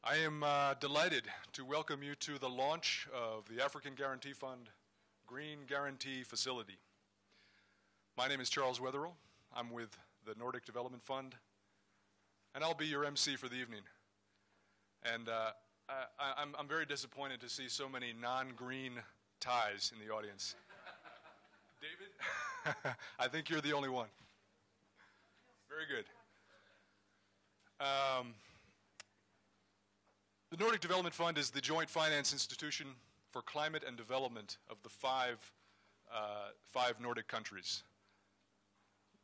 I am delighted to welcome you to the launch of the African Guarantee Fund Green Guarantee Facility. My name is Charles Wetherill. I'm with the Nordic Development Fund, and I'll be your MC for the evening. And I'm very disappointed to see so many non-green ties in the audience. David, I think you're the only one. Very good. The Nordic Development Fund is the joint finance institution for climate and development of the five Nordic countries.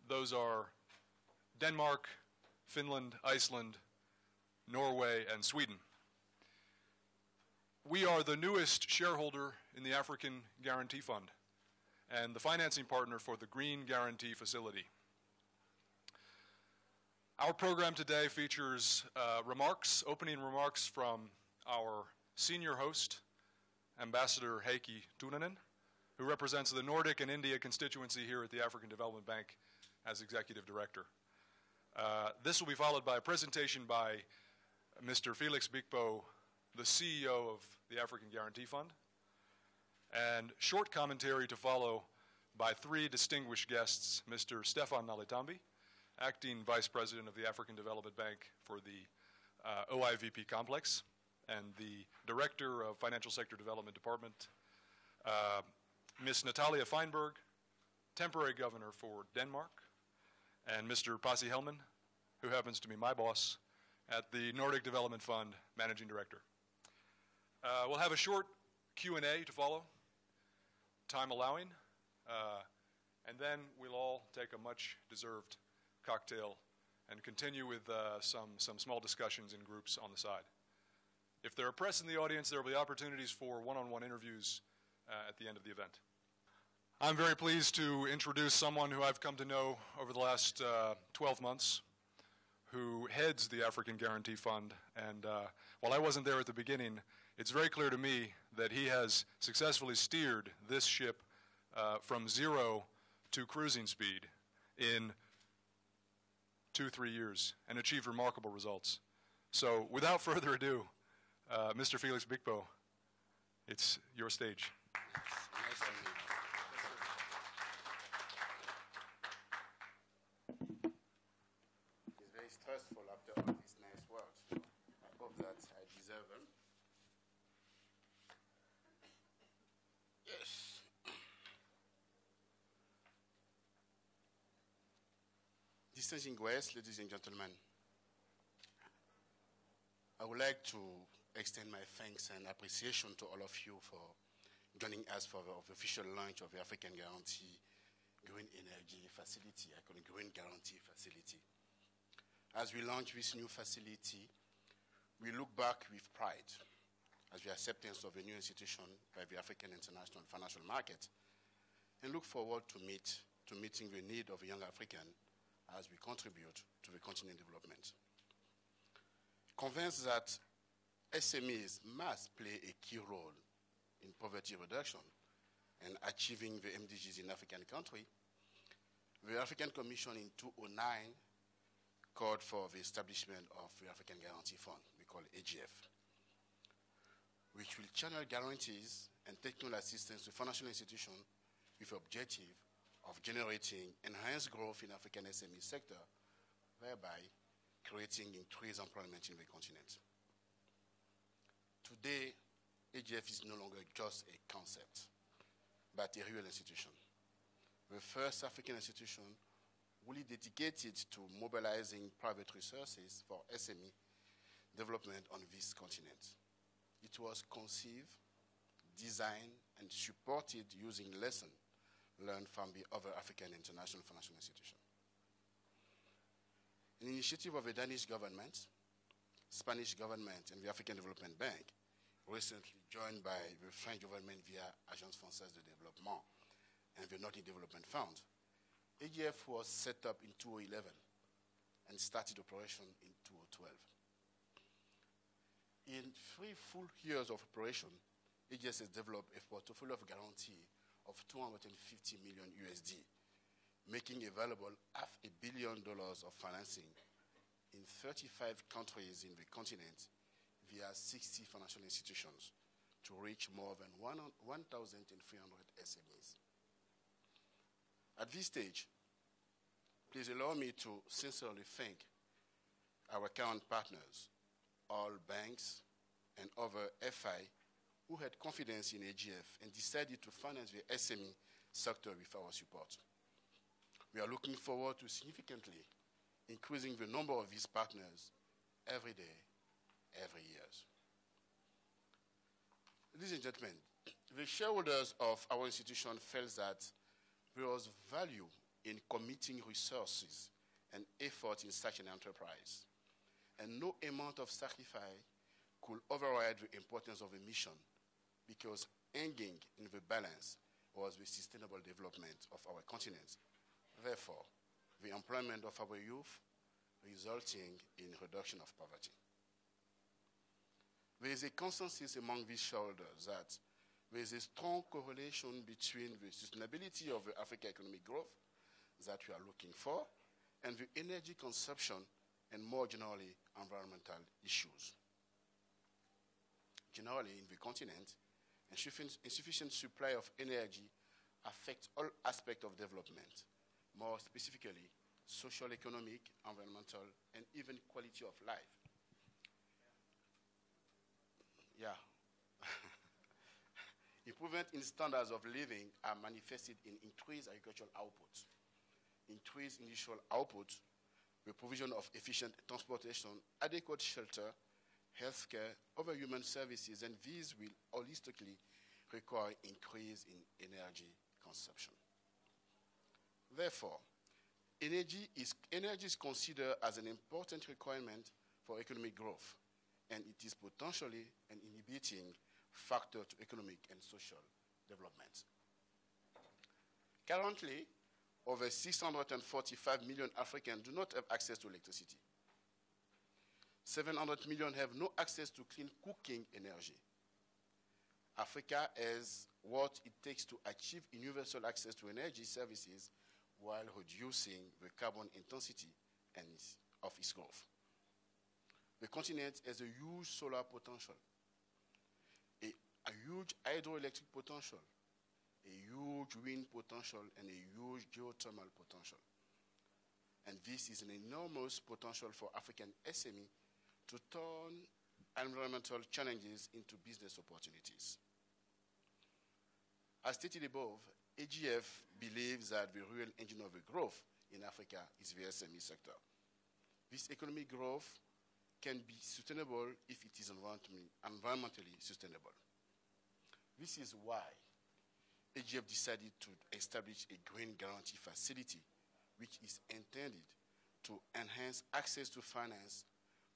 Those are Denmark, Finland, Iceland, Norway, and Sweden. We are the newest shareholder in the African Guarantee Fund and the financing partner for the Green Guarantee Facility. Our program today features opening remarks from our senior host, Ambassador Heikki Tuunanen, who represents the Nordic and India constituency here at the African Development Bank as Executive Director. This will be followed by a presentation by Mr. Felix Bigbo, the CEO of the African Guarantee Fund, and short commentary to follow by three distinguished guests, Mr. Stefan Nalitambi, Acting Vice President of the African Development Bank for the OIVP Complex, and the Director of Financial Sector Development Department, Ms. Natalia Feinberg, Temporary Governor for Denmark, and Mr. Pasi Helman, who happens to be my boss at the Nordic Development Fund, Managing Director. We'll have a short Q&A to follow, time allowing, and then we'll all take a much-deserved cocktail and continue with some small discussions in groups on the side. If there are press in the audience, there will be opportunities for one-on-one interviews at the end of the event. I'm very pleased to introduce someone who I've come to know over the last 12 months, who heads the African Guarantee Fund. And while I wasn't there at the beginning, it's very clear to me that he has successfully steered this ship from zero to cruising speed in 2-3 years and achieved remarkable results. So without further ado, Mr. Felix Bigbo, it's your stage. Nice to meet you. It's very stressful after all these nice words. So I hope that I deserve them. Yes. Distinguished guests, ladies and gentlemen, I would like to extend my thanks and appreciation to all of you for joining us for the official launch of the African Guarantee Green Energy Facility. I call it Green Guarantee Facility. As we launch this new facility, we look back with pride as the acceptance of a new institution by the African international financial market, and look forward to meeting the need of a young African as we contribute to the continent development. Convinced that SMEs must play a key role in poverty reduction and achieving the MDGs in African countries, the African Commission in 2009 called for the establishment of the African Guarantee Fund, we call it AGF, which will channel guarantees and technical assistance to financial institutions with the objective of generating enhanced growth in African SME sector, thereby creating increased employment in the continent. Today, AGF is no longer just a concept, but a real institution. The first African institution really dedicated to mobilizing private resources for SME development on this continent. It was conceived, designed, and supported using lessons learned from the other African international financial institutions. An initiative of the Danish government, Spanish government, and the African Development Bank, recently joined by the French government via Agence Française de Développement and the Nordic Development Fund, AGF was set up in 2011 and started operation in 2012. In 3 full years of operation, AGF has developed a portfolio of guarantee of $250 million USD, making available $500 million of financing in 35 countries in the continent via 60 financial institutions to reach more than 1,300 SMEs. At this stage, please allow me to sincerely thank our current partners, all banks and other FI who had confidence in AGF and decided to finance the SME sector with our support. We are looking forward to significantly increasing the number of these partners every day, every year. Ladies and gentlemen, the shareholders of our institution felt that there was value in committing resources and effort in such an enterprise, and no amount of sacrifice could override the importance of the mission, because hanging in the balance was the sustainable development of our continent. Therefore, the employment of our youth, resulting in reduction of poverty. There is a consensus among these shareholders that there is a strong correlation between the sustainability of the African economic growth that we are looking for and the energy consumption and, more generally, environmental issues. Generally, in the continent, insufficient supply of energy affects all aspects of development, more specifically, social, economic, environmental, and even quality of life. Yeah. Improvement in standards of living are manifested in increased agricultural output, increased industrial output, the provision of efficient transportation, adequate shelter, healthcare, other human services, and these will holistically require increase in energy consumption. Therefore, energy is considered as an important requirement for economic growth, and it is potentially an inhibiting factor to economic and social development. Currently, over 645 million Africans do not have access to electricity. 700 million have no access to clean cooking energy. Africa has what it takes to achieve universal access to energy services while reducing the carbon intensity of its growth. The continent has a huge solar potential, a huge hydroelectric potential, a huge wind potential, and a huge geothermal potential. And this is an enormous potential for African SME to turn environmental challenges into business opportunities. As stated above, AGF believes that the real engine of the growth in Africa is the SME sector. This economic growth can be sustainable if it is environmentally sustainable. This is why AGF decided to establish a green guarantee facility, which is intended to enhance access to finance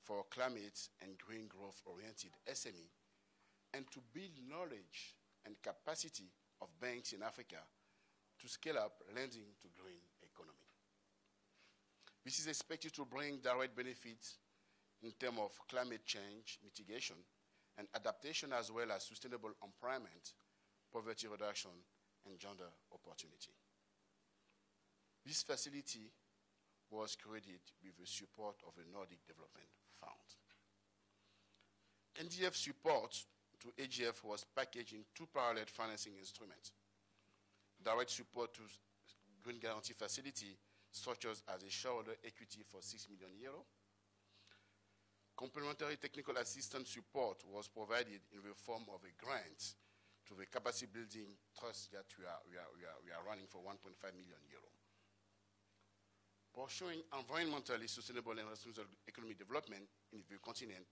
for climate and green growth-oriented SME, and to build knowledge and capacity of banks in Africa to scale up lending to green economy. This is expected to bring direct benefits in terms of climate change mitigation and adaptation, as well as sustainable employment, poverty reduction, and gender opportunity. This facility was created with the support of the Nordic Development Fund. NDF support to AGF was packaged in two parallel financing instruments. Direct support to Green Guarantee Facility, structured as a shareholder equity for €6 million. Complementary technical assistance support was provided in the form of a grant to the capacity building trust that we are running for €1.5 million. Pursuing environmentally sustainable and responsible economic development in the continent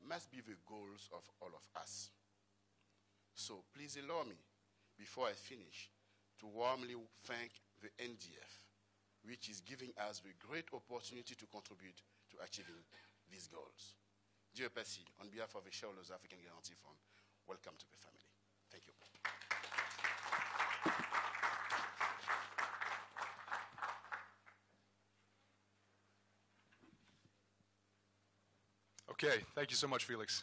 must be the goals of all of us. So please allow me, before I finish, to warmly thank the NDF, which is giving us the great opportunity to contribute to achieving these goals. Dear Passy, on behalf of the shareholders of African Guarantee Fund, welcome to the family. Thank you. Okay, thank you so much, Felix.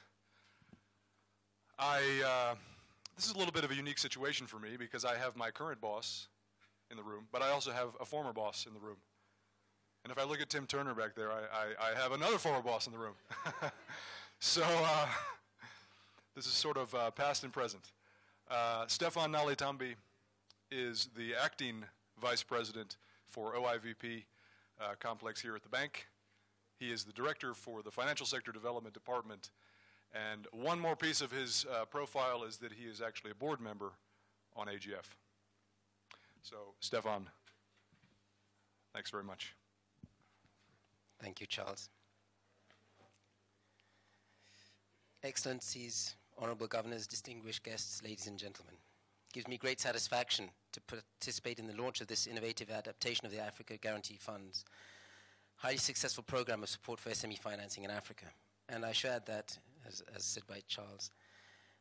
This is a little bit of a unique situation for me because I have my current boss in the room, but I also have a former boss in the room. And if I look at Tim Turner back there, I have another former boss in the room. So this is sort of past and present. Stefan Nalitambi is the acting vice president for OIVP complex here at the bank. He is the director for the Financial Sector Development Department. And one more piece of his profile is that he is actually a board member on AGF. So, Stefan, thanks very much. Thank you, Charles. Excellencies, honorable governors, distinguished guests, ladies and gentlemen. It gives me great satisfaction to participate in the launch of this innovative adaptation of the Africa Guarantee Fund's highly successful program of support for SME financing in Africa. And I should add that, as said by Charles,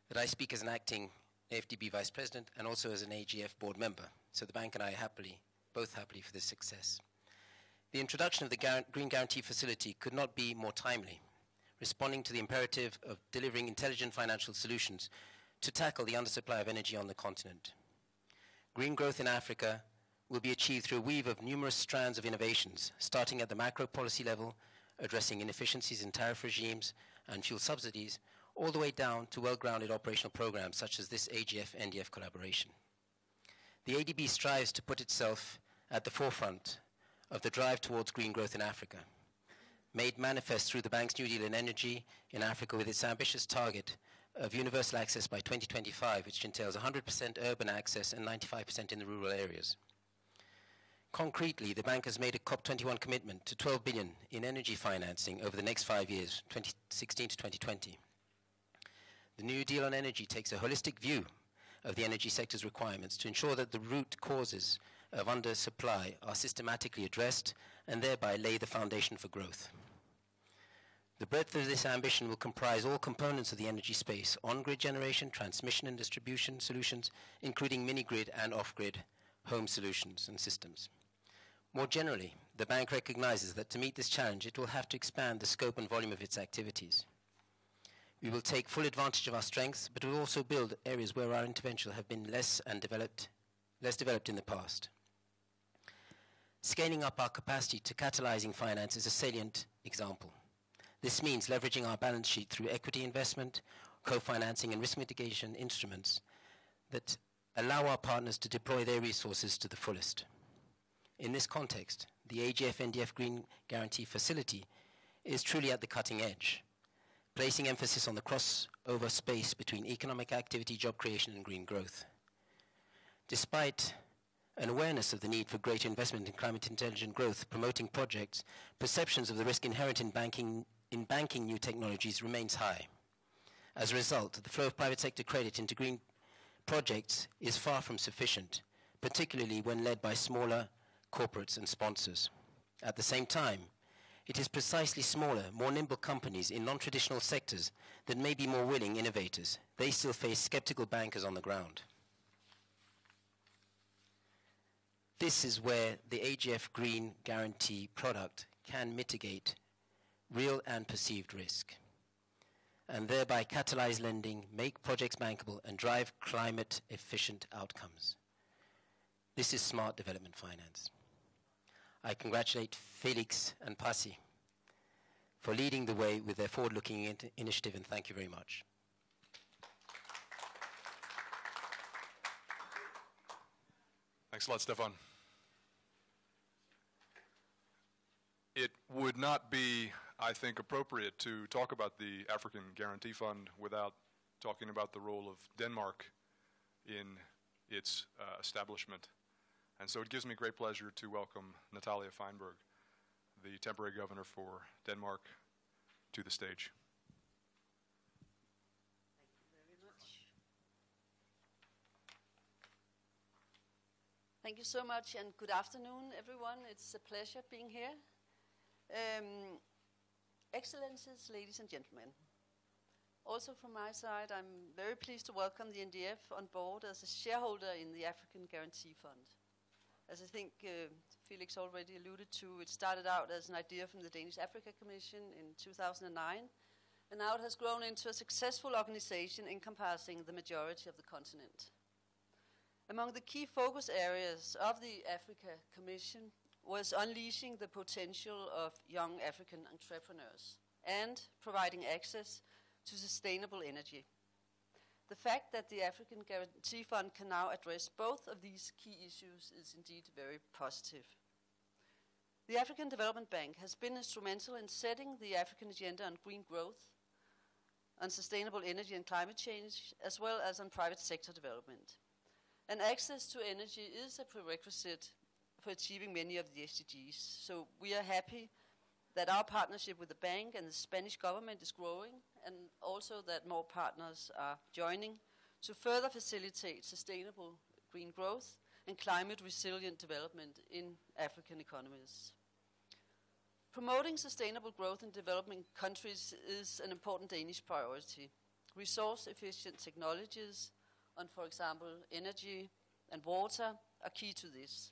that I speak as an acting AFDB vice president and also as an AGF board member. So the bank and I both happily for this success. The introduction of the Green Guarantee Facility could not be more timely, responding to the imperative of delivering intelligent financial solutions to tackle the undersupply of energy on the continent. Green growth in Africa will be achieved through a weave of numerous strands of innovations, starting at the macro policy level, addressing inefficiencies in tariff regimes and fuel subsidies, all the way down to well-grounded operational programs such as this AGF-NDF collaboration. The ADB strives to put itself at the forefront of the drive towards green growth in Africa, made manifest through the bank's New Deal in energy in Africa with its ambitious target of universal access by 2025, which entails 100% urban access and 95% in the rural areas. Concretely, the bank has made a COP21 commitment to 12 billion in energy financing over the next 5 years, 2016 to 2020. The New Deal on energy takes a holistic view of the energy sector's requirements to ensure that the root causes of undersupply are systematically addressed and thereby lay the foundation for growth. The breadth of this ambition will comprise all components of the energy space: on-grid generation, transmission and distribution solutions, including mini-grid and off-grid home solutions and systems. More generally, the bank recognizes that to meet this challenge, it will have to expand the scope and volume of its activities. We will take full advantage of our strengths, but we will also build areas where our intervention have been less developed in the past. Scaling up our capacity to catalyzing finance is a salient example. This means leveraging our balance sheet through equity investment, co-financing and risk mitigation instruments that allow our partners to deploy their resources to the fullest. In this context, the AGF-NDF Green Guarantee Facility is truly at the cutting edge, placing emphasis on the crossover space between economic activity, job creation and green growth. Despite an awareness of the need for greater investment in climate-intelligent growth, promoting projects, perceptions of the risk inherent in banking new technologies remains high. As a result, the flow of private sector credit into green projects is far from sufficient, particularly when led by smaller corporates and sponsors. At the same time, it is precisely smaller, more nimble companies in non-traditional sectors that may be more willing innovators. They still face skeptical bankers on the ground. This is where the AGF Green Guarantee product can mitigate real and perceived risk, and thereby catalyze lending, make projects bankable, and drive climate-efficient outcomes. This is smart development finance. I congratulate Felix and Pasi for leading the way with their forward-looking initiative, and thank you very much. Thanks a lot, Stefan. It would not be, I think, appropriate to talk about the African Guarantee Fund without talking about the role of Denmark in its establishment. And so it gives me great pleasure to welcome Natalia Feinberg, the temporary governor for Denmark, to the stage. Thank you very much. Thank you so much, and good afternoon, everyone. It's a pleasure being here. Excellencies, ladies and gentlemen. Also from my side, I'm very pleased to welcome the NDF on board as a shareholder in the African Guarantee Fund. As I think Felix already alluded to, it started out as an idea from the Danish Africa Commission in 2009, and now it has grown into a successful organization encompassing the majority of the continent. Among the key focus areas of the Africa Commission was unleashing the potential of young African entrepreneurs and providing access to sustainable energy. The fact that the African Guarantee Fund can now address both of these key issues is indeed very positive. The African Development Bank has been instrumental in setting the African agenda on green growth, on sustainable energy and climate change, as well as on private sector development. And access to energy is a prerequisite for achieving many of the SDGs. So we are happy that our partnership with the bank and the Spanish government is growing, and also that more partners are joining to further facilitate sustainable green growth and climate resilient development in African economies. Promoting sustainable growth in developing countries is an important Danish priority. Resource-efficient technologies on, for example, energy and water are key to this.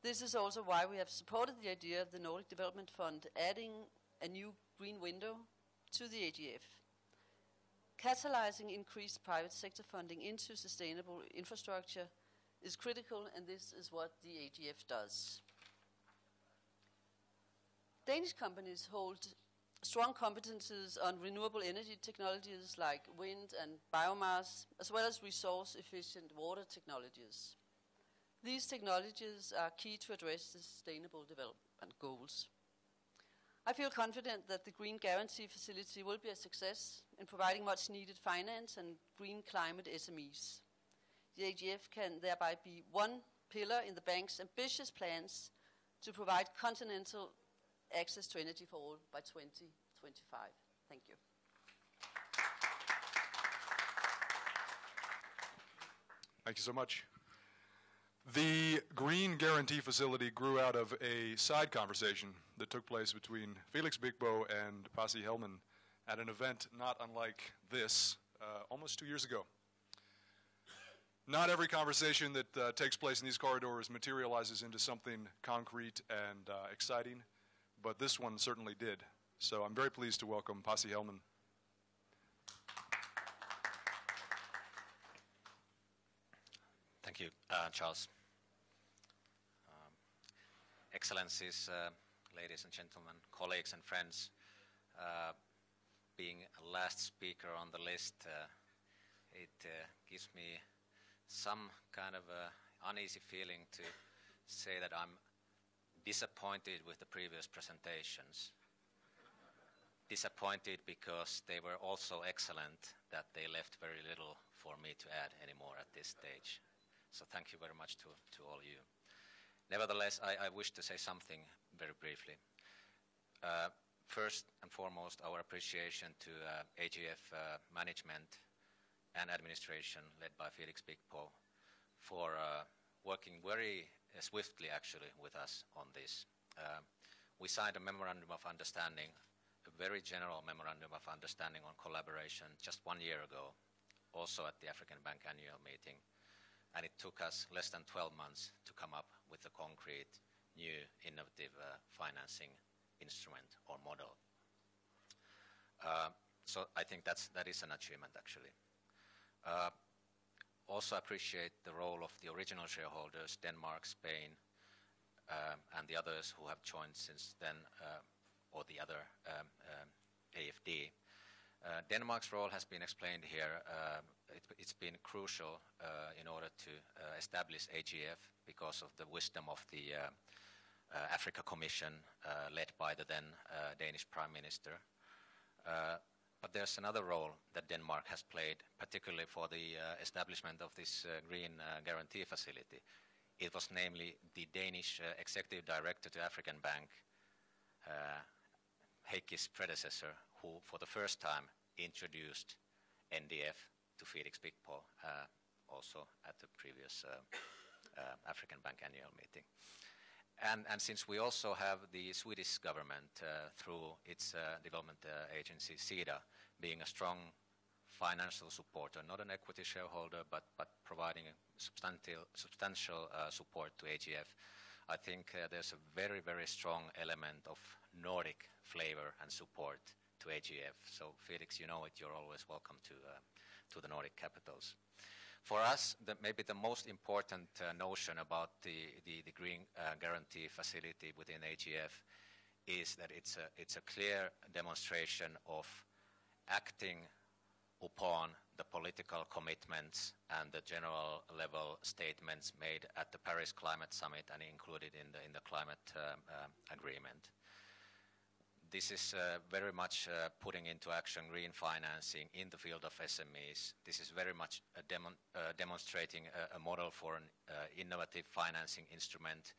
This is also why we have supported the idea of the Nordic Development Fund adding a new green window to the AGF. Catalyzing increased private sector funding into sustainable infrastructure is critical, and this is what the AGF does. Danish companies hold strong competences on renewable energy technologies like wind and biomass, as well as resource-efficient water technologies. These technologies are key to address the sustainable development goals. I feel confident that the Green Guarantee Facility will be a success in providing much needed finance and green climate SMEs. The AGF can thereby be one pillar in the bank's ambitious plans to provide continental access to energy for all by 2025. Thank you. Thank you so much. The Green Guarantee Facility grew out of a side conversation that took place between Felix Bigbo and Pasi Helman at an event not unlike this almost 2 years ago. Not every conversation that takes place in these corridors materializes into something concrete and exciting, but this one certainly did. So I'm very pleased to welcome Pasi Helman. Thank you, Charles. Excellencies, ladies and gentlemen, colleagues and friends, being a last speaker on the list, it gives me some kind of uneasy feeling to say that I'm disappointed with the previous presentations. Disappointed because they were also excellent that they left very little for me to add anymore at this stage. So thank you very much to all you. Nevertheless, I wish to say something very briefly. First and foremost, our appreciation to AGF management and administration led by Felix Bigbo for working very swiftly actually with us on this. We signed a memorandum of understanding, a very general memorandum of understanding on collaboration just 1 year ago, also at the African Bank annual meeting. And it took us less than 12 months to come up with a concrete, new, innovative financing instrument or model. So I think that is an achievement, actually. Also appreciate the role of the original shareholders, Denmark, Spain, and the others who have joined since then, or the other AFD. Denmark's role has been explained here. It's been crucial in order to establish AGF because of the wisdom of the Africa Commission led by the then Danish Prime Minister. But there's another role that Denmark has played, particularly for the establishment of this Green Guarantee Facility. It was namely the Danish Executive Director to African Bank, Heikki's predecessor, who for the first time introduced NDF to Felix Bigbo, also at the previous African Bank annual meeting. And since we also have the Swedish government through its development agency, SIDA, being a strong financial supporter, not an equity shareholder, but providing a substantial support to AGF, I think there's a very, very strong element of Nordic flavor and support to AGF. So Felix, you know it, you're always welcome to the Nordic capitals. For us, maybe the most important notion about the Green Guarantee Facility within AGF is that it's a clear demonstration of acting upon the political commitments and the general level statements made at the Paris Climate Summit and included in the climate agreement. This is very much putting into action green financing in the field of SMEs. This is very much demonstrating a model for an innovative financing instrument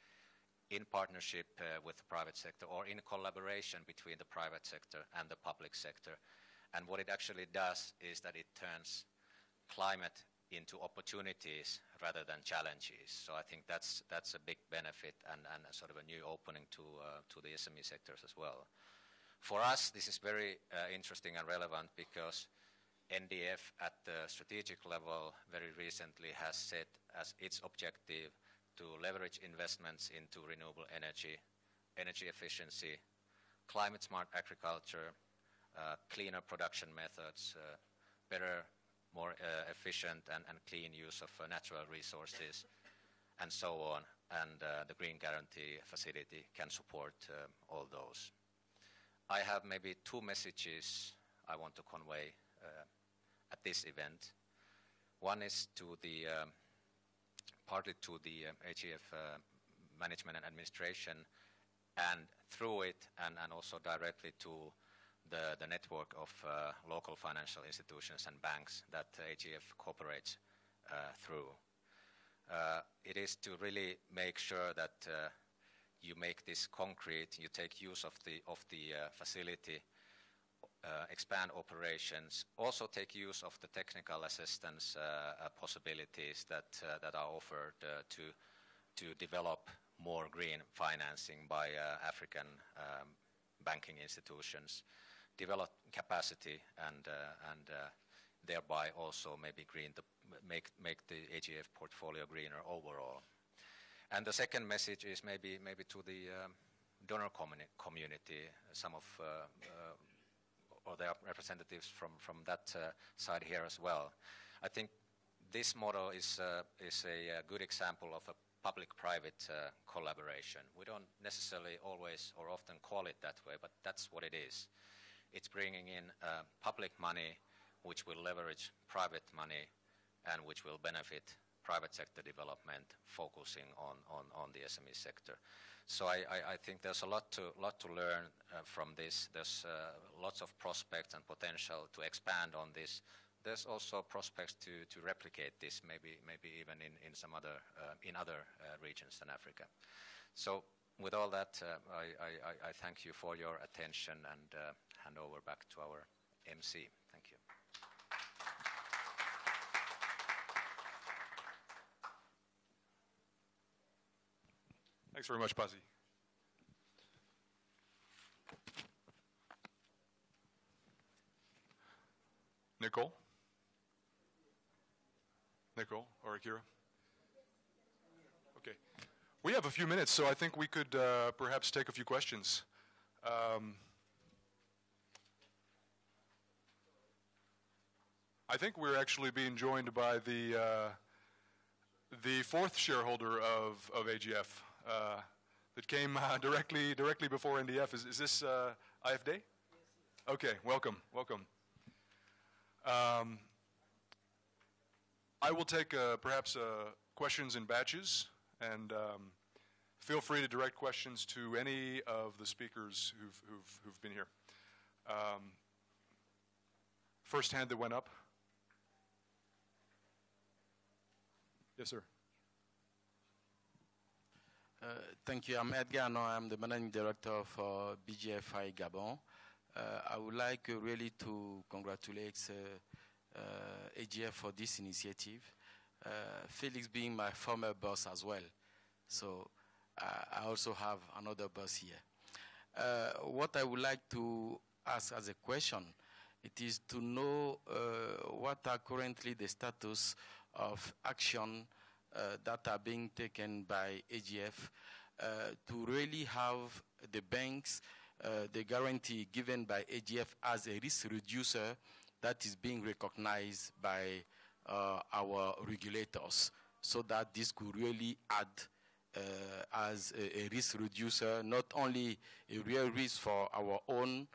in partnership with the private sector or in collaboration between the private sector and the public sector. And what it actually does is that it turns climate into opportunities rather than challenges. So I think that's a big benefit and a sort of a new opening to the SME sectors as well. For us, this is very interesting and relevant because NDF at the strategic level very recently has set as its objective to leverage investments into renewable energy, energy efficiency, climate smart agriculture, cleaner production methods, better, more efficient and clean use of natural resources, and so on. And the Green Guarantee Facility can support all those. I have maybe two messages I want to convey at this event. One is to the partly to the AGF management and administration, and through it, and also directly to the network of local financial institutions and banks that AGF cooperates through. It is to really make sure that you make this concrete, you take use of the facility, expand operations, also take use of the technical assistance possibilities that are offered to develop more green financing by African banking institutions, develop capacity and thereby also maybe make the AGF portfolio greener overall. And the second message is maybe to the donor community, some of or their representatives from that side here as well. I think this model is a good example of a public-private collaboration. We don't necessarily always or often call it that way, but that's what it is. It's bringing in public money, which will leverage private money, and which will benefit private sector development, focusing on the SME sector. So I think there's a lot to learn from this. There's lots of prospects and potential to expand on this. There's also prospects to replicate this, maybe even in some other regions than Africa. So with all that, I thank you for your attention and hand over back to our MC. Thank you. Thanks very much, Pasi. Nicole or Akira? Okay. We have a few minutes, so I think we could perhaps take a few questions. I think we're actually being joined by the fourth shareholder of AGF that came directly before NDF. Is this IFD? Yes. Okay, welcome. I will take perhaps questions in batches, and feel free to direct questions to any of the speakers who've been here. First hand that went up. Yes, sir. Thank you. I'm Edgar. No, I'm the managing director for BGFI Gabon. I would like really to congratulate AGF for this initiative. Felix being my former boss as well. So I also have another boss here. What I would like to ask as a question, it is to know what are currently the status of action that are being taken by AGF to really have the banks, the guarantee given by AGF as a risk reducer that is being recognized by our regulators, so that this could really add as a risk reducer, not only a real risk for our own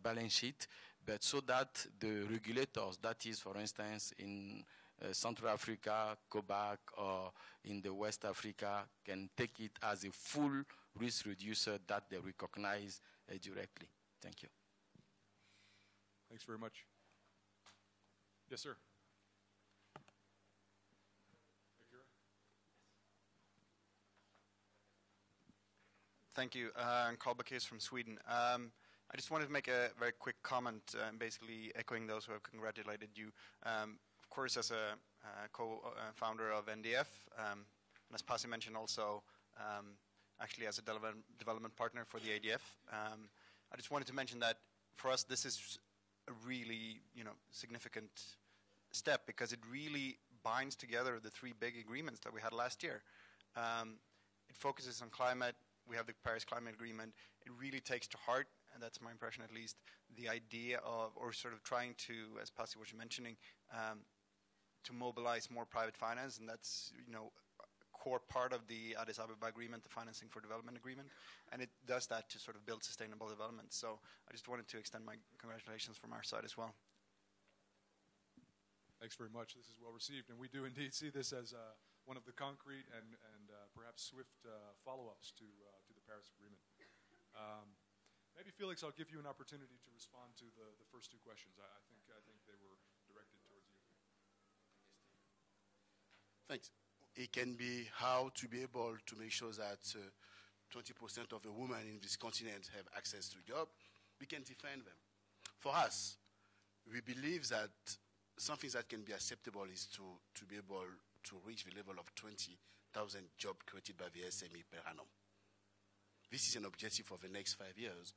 balance sheet, but so that the regulators, that is, for instance, in Central Africa, COBAC, or in the West Africa, can take it as a full risk reducer that they recognize directly. Thank you. Thanks very much. Yes, sir. Thank you. Carl Bakis from Sweden. I just wanted to make a very quick comment, basically echoing those who have congratulated you. Of course, as a co-founder of NDF, and as Pasi mentioned also, actually as a development partner for the ADF, I just wanted to mention that for us this is a really significant step, because it really binds together the three big agreements that we had last year. It focuses on climate. We have the Paris Climate Agreement. It really takes to heart, and that's my impression at least, the idea of, or sort of trying to, as Pasi was mentioning, to mobilize more private finance, and that's a core part of the Addis Ababa Agreement, the Financing for Development Agreement, and it does that to sort of build sustainable development. So I just wanted to extend my congratulations from our side as well. Thanks very much. This is well received, and we do indeed see this as one of the concrete and perhaps swift follow-ups to the Paris Agreement. Maybe Felix, I'll give you an opportunity to respond to the first two questions. I think they were directed towards you. Thanks. It can be how to be able to make sure that 20% of the women in this continent have access to job. We can define them. For us, we believe that something that can be acceptable is to be able to reach the level of 20,000 jobs created by the SME per annum. This is an objective for the next 5 years.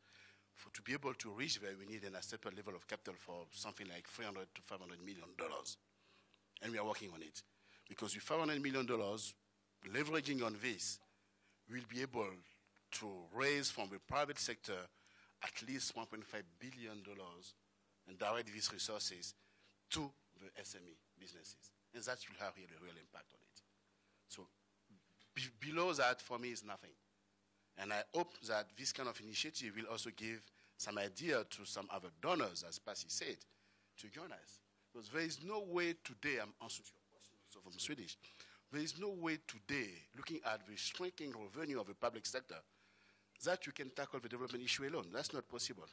To be able to reach there, we need an acceptable level of capital for something like $300 to $500 million. And we are working on it. Because with $500 million, leveraging on this, we'll be able to raise from the private sector at least $1.5 billion and direct these resources to the SME businesses. And that will have a real impact on it. So below that, for me, is nothing. And I hope that this kind of initiative will also give some idea to some other donors, as Pasi said, to join us. Because there is no way today, I'm answering your question also from Swedish, there is no way today, looking at the shrinking revenue of the public sector, that you can tackle the development issue alone. That's not possible.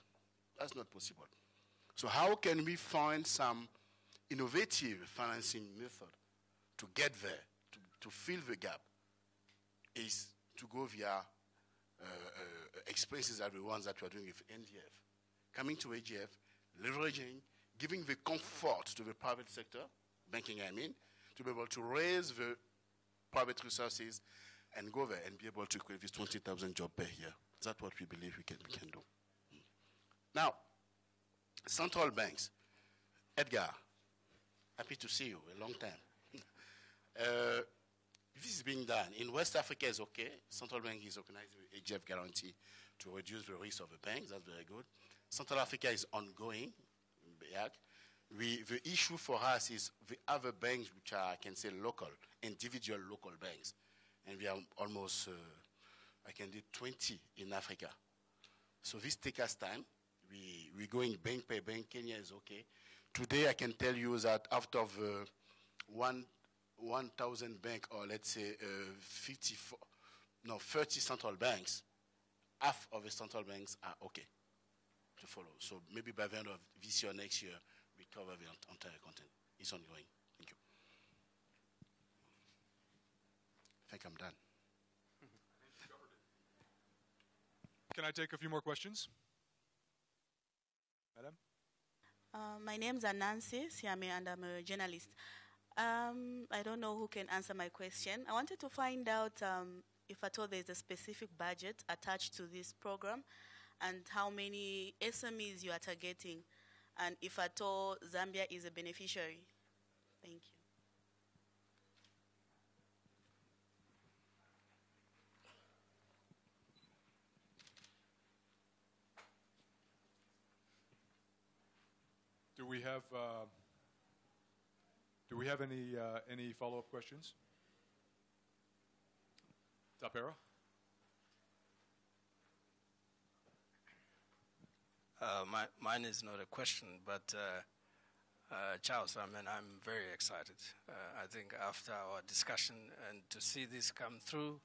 That's not possible. So how can we find some innovative financing method to get there, to fill the gap, is to go via experiences like the ones that we are doing with NDF. Coming to AGF, leveraging, giving the comfort to the private sector, banking I mean, to be able to raise the private resources and go there and be able to create this 20,000 jobs per year. That's what we believe we can do. Now, central banks. Edgar, happy to see you, a long time. This is being done. In West Africa is okay. Central bank is organizing the AGF guarantee to reduce the risk of the banks. That's very good. Central Africa is ongoing. The issue for us is the other banks which are, I can say, local, individual local banks. And we are almost, I can do 20 in Africa. So this takes us time. We're going bank by bank. Kenya is okay. Today I can tell you that out of 1,000 banks, or let's say 30 central banks, half of the central banks are okay to follow. So maybe by the end of this year, next year, we cover the entire content. It's ongoing. Thank you. I think I'm done. Can I take a few more questions? Madam? My name's Nancy Siame, and I'm a journalist. I don't know who can answer my question. I wanted to find out if at all there's a specific budget attached to this program and how many SMEs you are targeting, and if at all Zambia is a beneficiary. Thank you. Do we have any follow-up questions? Tapera? Mine is not a question, but Charles, I mean, I'm very excited. I think after our discussion and to see this come through,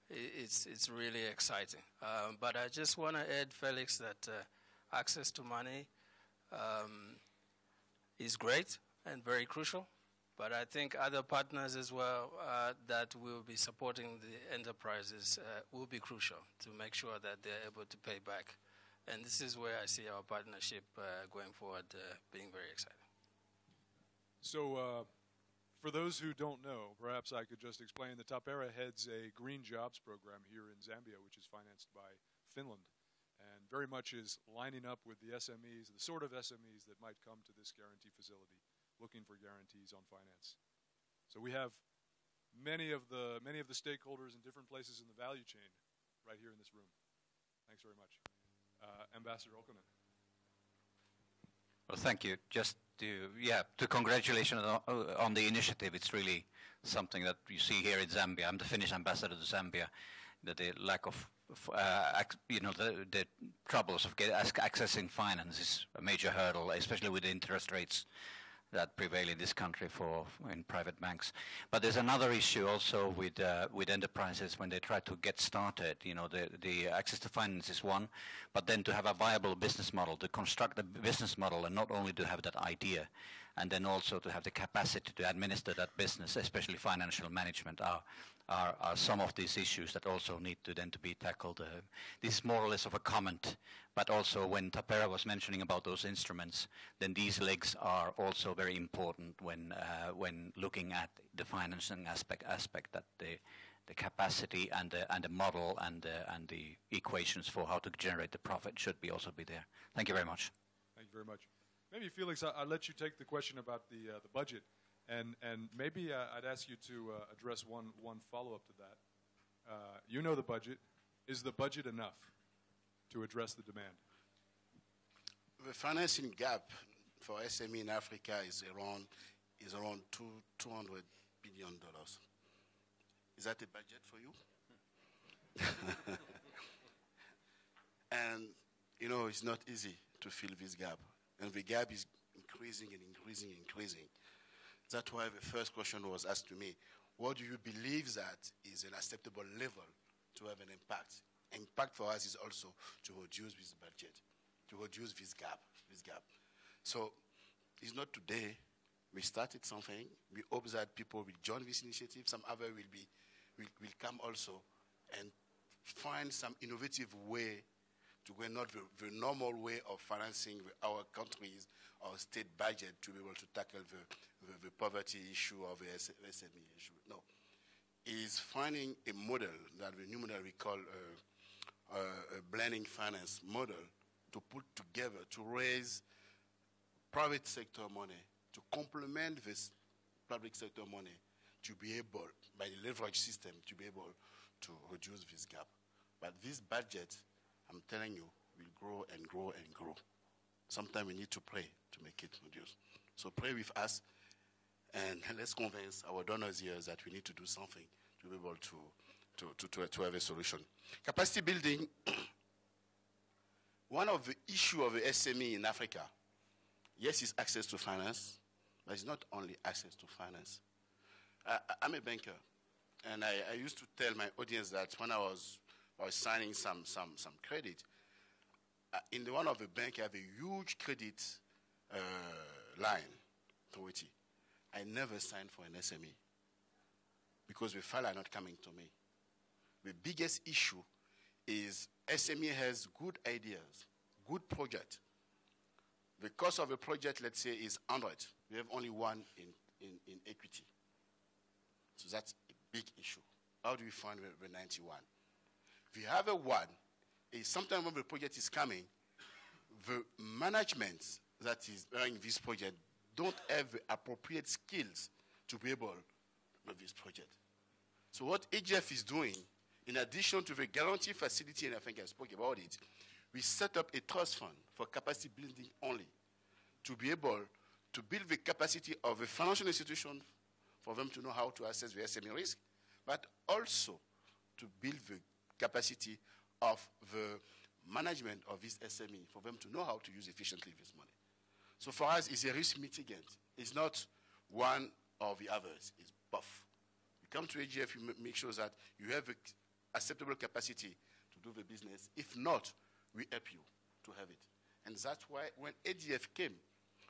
it's really exciting. But I just want to add, Felix, that access to money is great and very crucial. But I think other partners as well that will be supporting the enterprises will be crucial to make sure that they're able to pay back. And this is where I see our partnership going forward being very exciting. So for those who don't know, perhaps I could just explain that Tapera heads a green jobs program here in Zambia, which is financed by Finland, and very much is lining up with the SMEs, the sort of SMEs that might come to this guarantee facility, looking for guarantees on finance. So we have many of the stakeholders in different places in the value chain right here in this room. Thanks very much. Ambassador Okkonen. Well, thank you. Just to congratulate on the initiative. It's really something that you see here in Zambia. I'm the Finnish ambassador to Zambia. The lack of, the troubles of accessing finance is a major hurdle, especially with the interest rates that prevail in this country in private banks. But there's another issue also with enterprises when they try to get started. The access to finance is one, but then to have a viable business model, to construct a business model, and not only to have that idea, and then also to have the capacity to administer that business, especially financial management, are some of these issues that also need to then to be tackled. This is more or less of a comment, but also when Tapera was mentioning about those instruments, then these legs are also very important when looking at the financing aspect that the capacity and the model and the equations for how to generate the profit should also be there. Thank you very much. Thank you very much. Maybe Felix, I'll let you take the question about the budget. And maybe I'd ask you to address one follow-up to that. You know the budget. Is the budget enough to address the demand? The financing gap for SME in Africa is around $200 billion. Is that a budget for you? And, it's not easy to fill this gap. And the gap is increasing and increasing and increasing. That's why the first question was asked to me, what do you believe that is an acceptable level to have an impact? Impact for us is also to reduce this budget, to reduce this gap. So it's not today. We started something. We hope that people will join this initiative. Some other will come also and find some innovative way to go, not the normal way of financing our countries or state budget to be able to tackle the poverty issue or the SME issue. No. Is finding a model, that the new model we call a blending finance model, to put together, to raise private sector money, to complement this public sector money, to be able, by the leverage system, to be able to reduce this gap. But this budget, I'm telling you, will grow and grow and grow. Sometimes we need to pray to make it reduce. So pray with us, and let's convince our donors here that we need to do something to be able to have a solution. Capacity building, one of the issues of the SME in Africa, yes, is access to finance, but it's not only access to finance. I'm a banker, and I used to tell my audience that when I was signing some credit, in one of the banks, I have a huge credit line authority. I never signed for an SME because the file are not coming to me. The biggest issue is SME has good ideas, good project. The cost of a project, let's say, is 100. We have only one in equity. So that's a big issue. How do we find the 91? The other one is sometimes when the project is coming, the management that is running this project don't have the appropriate skills to be able with this project. So what AGF is doing, in addition to the guarantee facility, and I think I spoke about it, we set up a trust fund for capacity building only to be able to build the capacity of a financial institution for them to know how to assess the SME risk, but also to build the capacity of the management of this SME, for them to know how to use efficiently this money. So for us, it's a risk mitigant. It's not one or the others. It's both. You come to AGF, you make sure that you have acceptable capacity to do the business. If not, we help you to have it. And that's why when ADF came,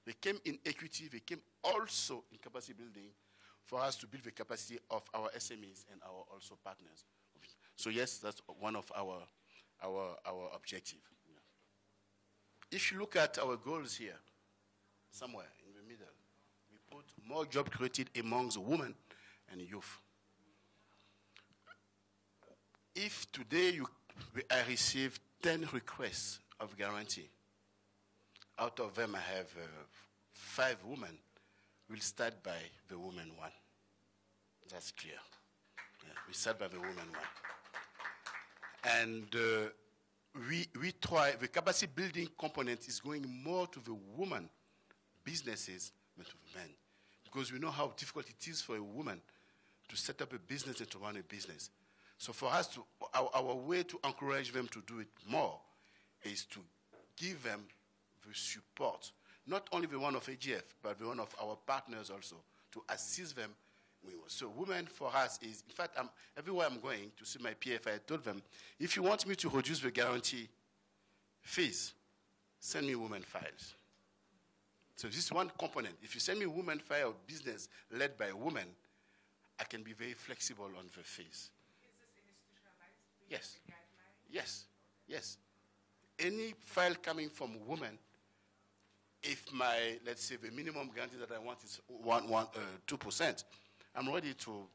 they came in equity, they came also in capacity building for us to build the capacity of our SMEs and our also partners. So yes, that's one of our objective. Yeah. If you look at our goals here, somewhere in the middle, we put more job created amongst women and youth. If today I receive 10 requests of guarantee, out of them I have 5 women, we'll start by the woman one. That's clear. Yeah, we start by the woman one. And we try, the capacity building component is going more to the woman businesses than to the men. Because we know how difficult it is for a woman to set up a business and to run a business. So for us, our way to encourage them to do it more is to give them the support, not only the one of AGF, but the one of our partners also, to assist them. So women for us is, in fact, everywhere I'm going to see my PF, I told them, if you want me to reduce the guarantee fees, send me women files. So this is one component. If you send me women file of business led by women, I can be very flexible on the fees. Is this institutionalized? Yes. Yes. Yes. Any file coming from women, if my, let's say, the minimum guarantee that I want is 2%, I'm ready to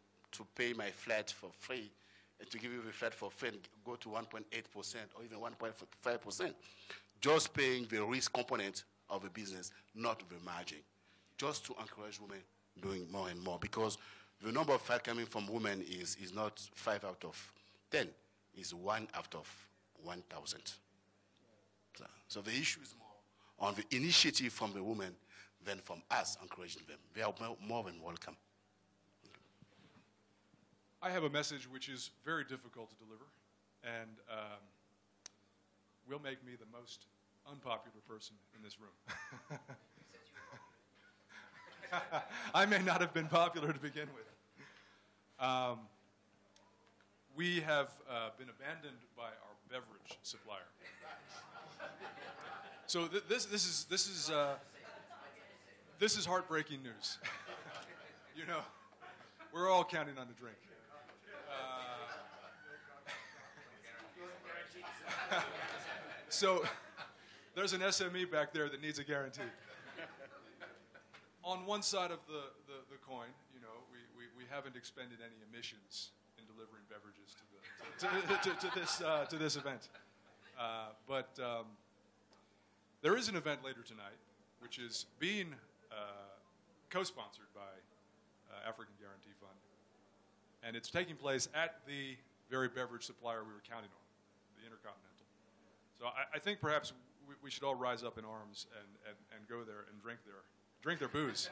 pay my flat for free, and to give you the flat for free and go to 1.8% or even 1.5%, just paying the risk component of the business, not the margin, just to encourage women doing more and more, because the number of files coming from women is not 5 out of 10, is 1 out of 1,000. So the issue is more on the initiative from the women than from us encouraging them. They are more than welcome. I have a message which is very difficult to deliver, and will make me the most unpopular person in this room. I may not have been popular to begin with. We have been abandoned by our beverage supplier. So this is heartbreaking news. You know, we're all counting on the drink. So there's an SME back there that needs a guarantee. On one side of the coin, you know, we haven't expended any emissions in delivering beverages to this event. But there is an event later tonight, which is being co-sponsored by African Guarantee Fund. And it's taking place at the very beverage supplier we were counting on, the Intercontinental. So I think perhaps we should all rise up in arms and go there and drink their booze.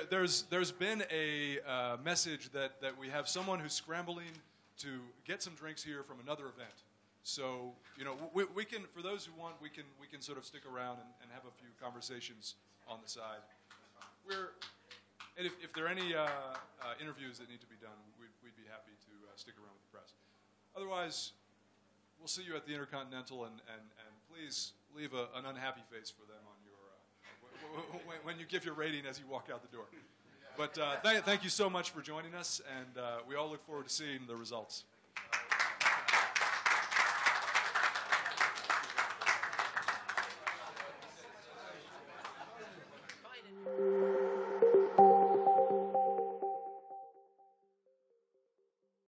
There's been a message that we have someone who's scrambling to get some drinks here from another event. So, you know, we can, for those who want, we can sort of stick around and have a few conversations on the side. And if there are any interviews that need to be done, we'd be happy to stick around with the press. Otherwise, we'll see you at the Intercontinental, and please leave an unhappy face for them on your when you give your rating as you walk out the door. But thank you so much for joining us, and we all look forward to seeing the results.